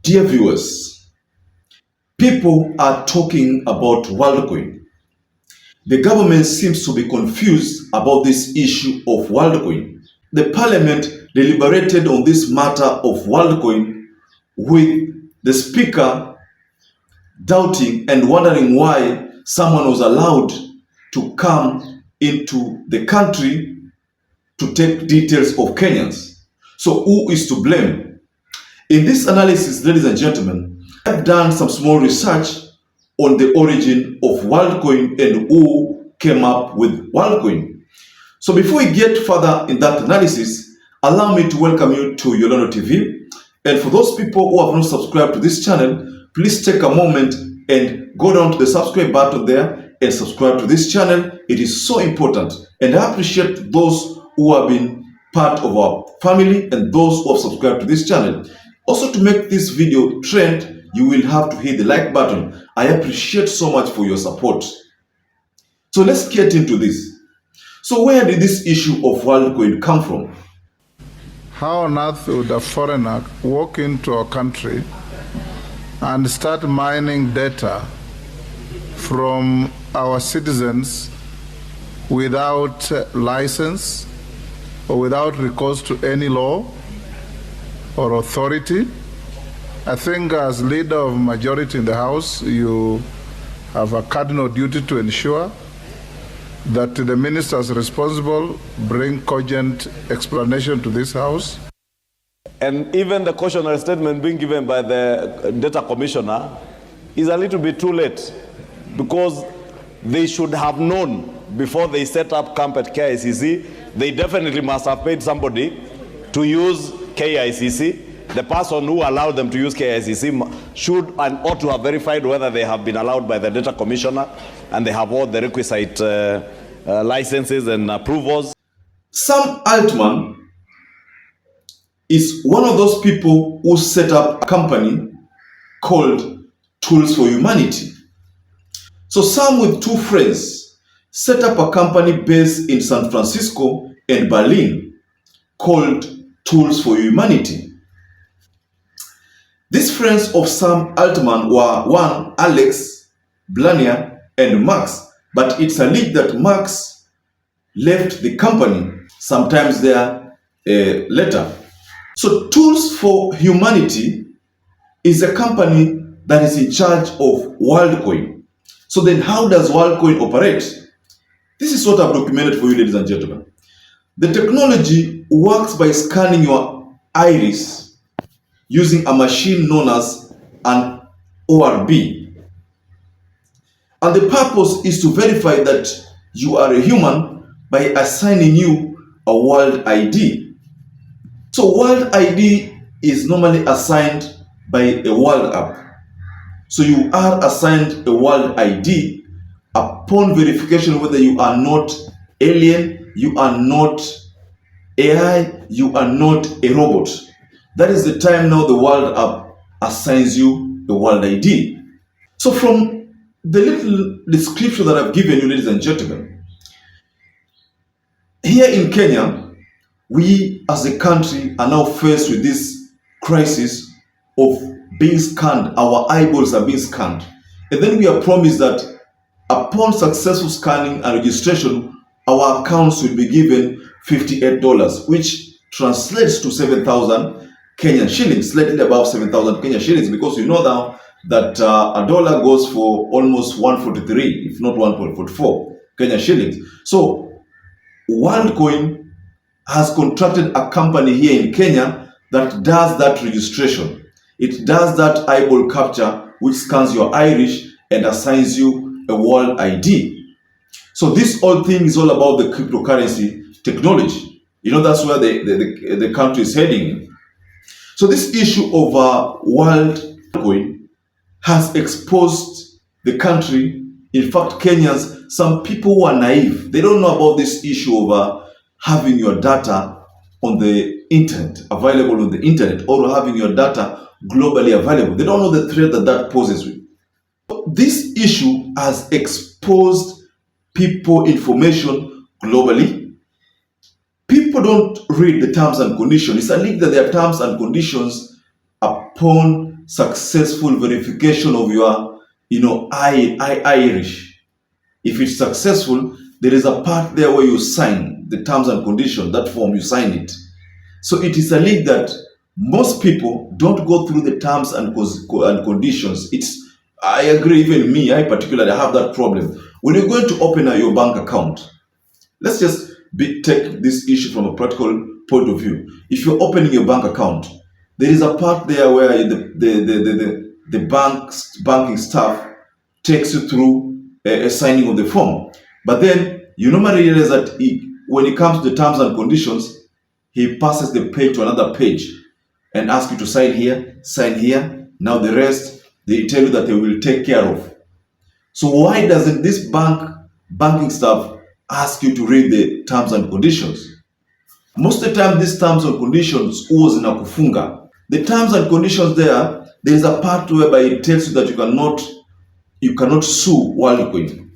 Dear viewers, people are talking about Worldcoin. The government seems to be confused about this issue of Worldcoin. The parliament deliberated on this matter of Worldcoin with the speaker doubting and wondering why someone was allowed to come into the country to take details of Kenyans. So who is to blame? In this analysis, ladies and gentlemen, I've done some small research on the origin of Worldcoin and who came up with Worldcoin. So before we get further in that analysis, allow me to welcome you to YOLENO TV. And for those people who have not subscribed to this channel, please take a moment and go down to the subscribe button there and subscribe to this channel. It is so important. And I appreciate those who have been part of our family and those who have subscribed to this channel. Also, to make this video trend, you will have to hit the like button. I appreciate so much for your support. So let's get into this. So where did this issue of Worldcoin come from? How on earth would a foreigner walk into a country and start mining data from our citizens without license or without recourse to any law or authority? I think as leader of majority in the House, you have a cardinal duty to ensure that the ministers responsible bring cogent explanation to this House. And even the cautionary statement being given by the data commissioner is a little bit too late, because they should have known before they set up camp at KICC. They definitely must have paid somebody to use KICC. The person who allowed them to use KICC should and ought to have verified whether they have been allowed by the data commissioner and they have all the requisite licenses and approvals. Sam Altman is one of those people who set up a company called Tools for Humanity. So Sam, with two friends, set up a company based in San Francisco and Berlin called Tools for Humanity. These friends of Sam Altman were one, Alex, Blania, and Max, but it's alleged that Max left the company sometimes there later. So Tools for Humanity is a company that is in charge of Worldcoin. So then how does Worldcoin operate? This is what I've documented for you, ladies and gentlemen. The technology works by scanning your iris using a machine known as an ORB. And the purpose is to verify that you are a human by assigning you a world ID. So world ID is normally assigned by a world app. So you are assigned a world ID upon verification whether you are not alien, you are not AI, you are not a robot. That is the time now the world app assigns you the world ID. So from the little description that I've given you, ladies and gentlemen, here in Kenya, we as a country are now faced with this crisis of being scanned. Our eyeballs are being scanned. And then we are promised that upon successful scanning and registration, our accounts will be given $58, which translates to 7,000 Kenyan shillings, slightly above 7,000 Kenyan shillings, because you know now that a dollar goes for almost 143, if not 1.44 Kenyan shillings. So Worldcoin has contracted a company here in Kenya that does that registration. It does that eyeball capture, which scans your iris and assigns you a world ID. So this whole thing is all about the cryptocurrency technology. You know, that's where the country is heading. So this issue of Worldcoin has exposed the country. In fact, Kenyans, some people who are naive, they don't know about this issue of having your data on the internet, available on the internet, or having your data globally available. They don't know the threat that that poses with. This issue has exposed people information globally. People don't read the terms and conditions. It's alleged that there are terms and conditions upon successful verification of your, Irish. If it's successful, there is a part there where you sign the terms and conditions, that form, you sign it. So it is alleged that most people don't go through the terms and conditions. I agree, even me, I particularly have that problem. When you're going to open your bank account, let's just take this issue from a practical point of view. If you're opening your bank account, there is a part there where the banking staff takes you through a signing of the form. But then you normally realize that when it comes to the terms and conditions, he passes the page to another page and asks you to sign here. Now the rest, they tell you that they will take care of. So why doesn't this banking staff ask you to read the terms and conditions? Most of the time, these terms and conditions huwa zinakufunga. The terms and conditions there is a part whereby it tells you that you cannot sue Worldcoin,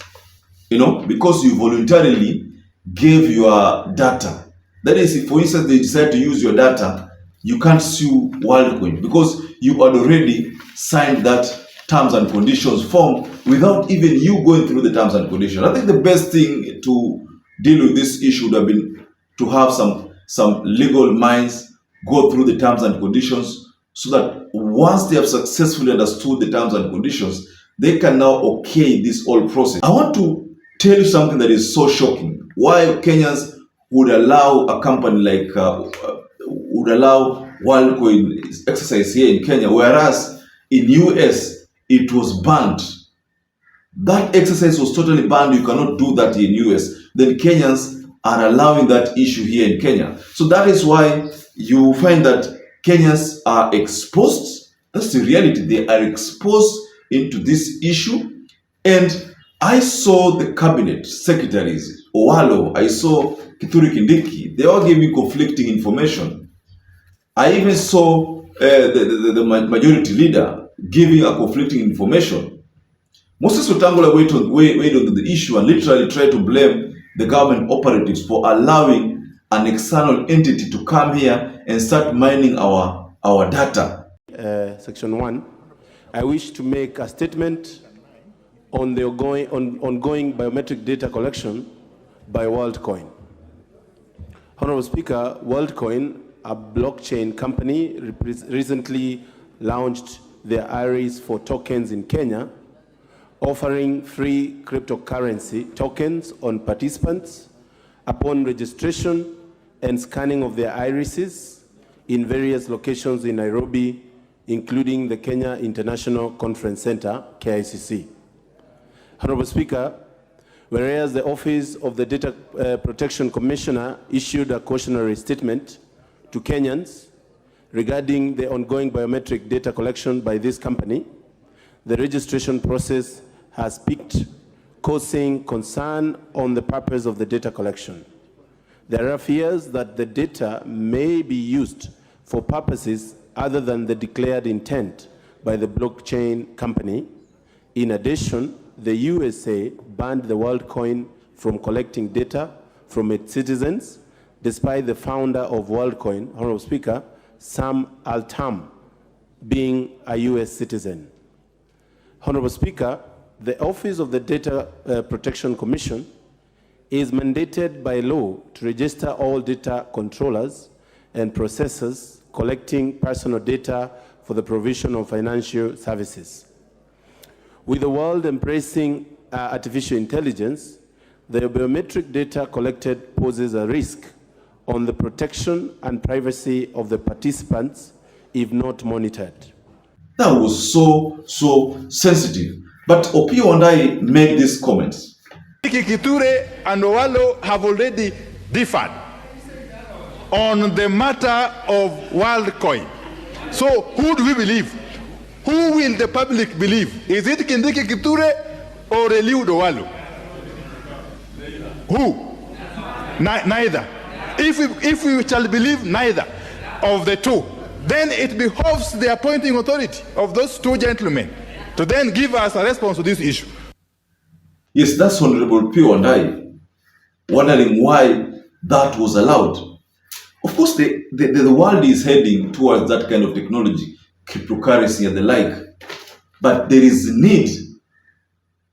because you voluntarily gave your data. That is, if for instance they decide to use your data, you can't sue Worldcoin because you had already signed that terms and conditions form without even you going through the terms and conditions. I think the best thing to deal with this issue would have been to have some legal minds go through the terms and conditions, so that once they have successfully understood the terms and conditions, they can now okay this whole process. I want to tell you something that is so shocking. Why Kenyans would allow a company like would allow Worldcoin exercise here in Kenya, whereas in US it was banned. That exercise was totally banned. You cannot do that in US. Then Kenyans are allowing that issue here in Kenya. So that is why you find that Kenyans are exposed. That's the reality. They are exposed into this issue. And I saw the cabinet secretaries, Owalo, I saw Kithure Kindiki, they all gave me conflicting information. I even saw the majority leader giving a conflicting information. Moses Wetangula weighed on the issue and literally tried to blame the government operatives for allowing an external entity to come here and start mining our data. Section 1, I wish to make a statement on the ongoing biometric data collection by Worldcoin. Honorable Speaker, Worldcoin, a blockchain company, recently launched their iris for tokens in Kenya, offering free cryptocurrency tokens on participants upon registration and scanning of their irises in various locations in Nairobi, including the Kenya International Conference Center, KICC. Honorable Speaker, whereas the Office of the Data Protection Commissioner issued a cautionary statement to Kenyans regarding the ongoing biometric data collection by this company, the registration process has peaked, causing concern on the purpose of the data collection. There are fears that the data may be used for purposes other than the declared intent by the blockchain company. In addition, the USA banned the Worldcoin from collecting data from its citizens, despite the founder of Worldcoin, Honorable Speaker, Sam Altman, being a US citizen. Honorable Speaker, the Office of the Data Protection Commission is mandated by law to register all data controllers and processors collecting personal data for the provision of financial services. With the world embracing artificial intelligence, the biometric data collected poses a risk on the protection and privacy of the participants if not monitored. That was so sensitive. But Opio and I made these comments. Kithure and Owalo have already differed on the matter of Worldcoin. So who do we believe? Who will the public believe? Is it Kindiki Kithure or Eliud Owalo? Who? Neither. If we shall believe neither of the two, then it behoves the appointing authority of those two gentlemen to then give us a response to this issue. Yes, that's Honorable Pio and I wondering why that was allowed. Of course, the world is heading towards that kind of technology. cryptocurrency and the like. But there is a need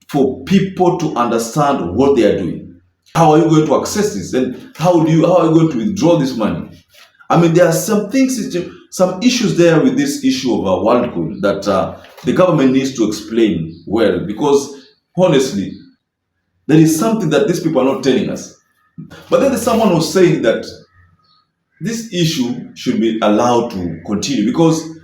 for people to understand what they are doing. How are you going to access this? And how are you going to withdraw this money? I mean, there are some things, some issues there with this issue of Worldcoin that the government needs to explain well, because honestly, there is something that these people are not telling us. But then someone was saying that this issue should be allowed to continue, because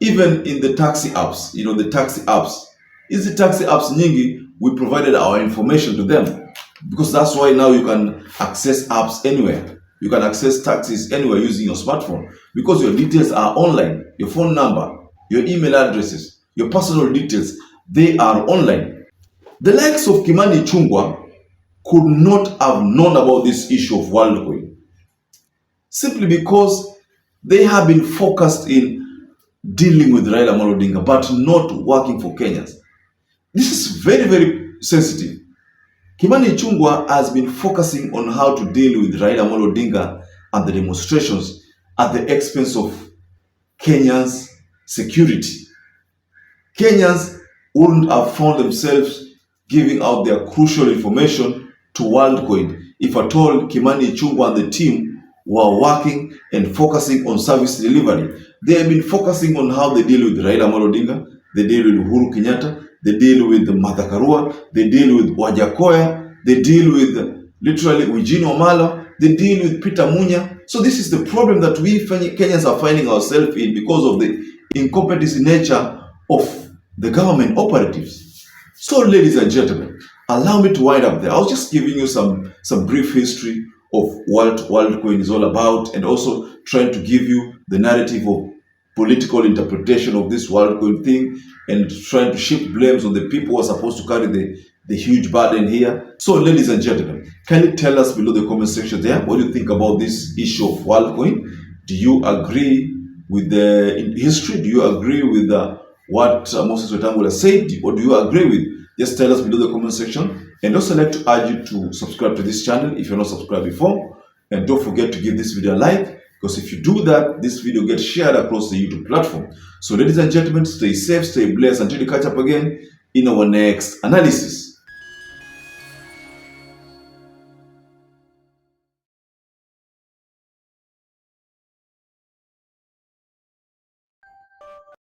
even in the taxi apps, the taxi apps, nyingi, we provided our information to them, because that's why now you can access apps anywhere. You can access taxis anywhere using your smartphone, because your details are online. Your phone number, your email addresses, your personal details, they are online. The likes of Kimani Ichung'wah could not have known about this issue of Worldcoin, simply because they have been focused in dealing with Raila Amolo Odinga, but not working for Kenyans. This is very, very sensitive. Kimani Ichung'wah has been focusing on how to deal with Raila Amolo Odinga and the demonstrations at the expense of Kenyans' security. Kenyans wouldn't have found themselves giving out their crucial information to Worldcoin if at all Kimani Ichung'wah and the team were working and focusing on service delivery. They have been focusing on how they deal with Raila Amolo Odinga, they deal with Uhuru Kenyatta, they deal with Martha Karua, they deal with Wajakoya, they deal with literally Eugene Wamalwa, they deal with Peter Munya. So this is the problem that we Kenyans are finding ourselves in because of the incompetency nature of the government operatives. So ladies and gentlemen, allow me to wind up there. I was just giving you some brief history of what Worldcoin is all about, and also trying to give you the narrative of political interpretation of this Worldcoin thing, and trying to shift blames on the people who are supposed to carry the huge burden here. So ladies and gentlemen, can you tell us below the comment section there what you think about this issue of Worldcoin? Do you agree with the history? Do you agree with what Moses Wetangula said, or do you agree with? Just tell us below the comment section. And also I'd like to urge you to subscribe to this channel if you're not subscribed before. And don't forget to give this video a like, because if you do that, this video gets shared across the YouTube platform. So ladies and gentlemen, stay safe, stay blessed until we catch up again in our next analysis.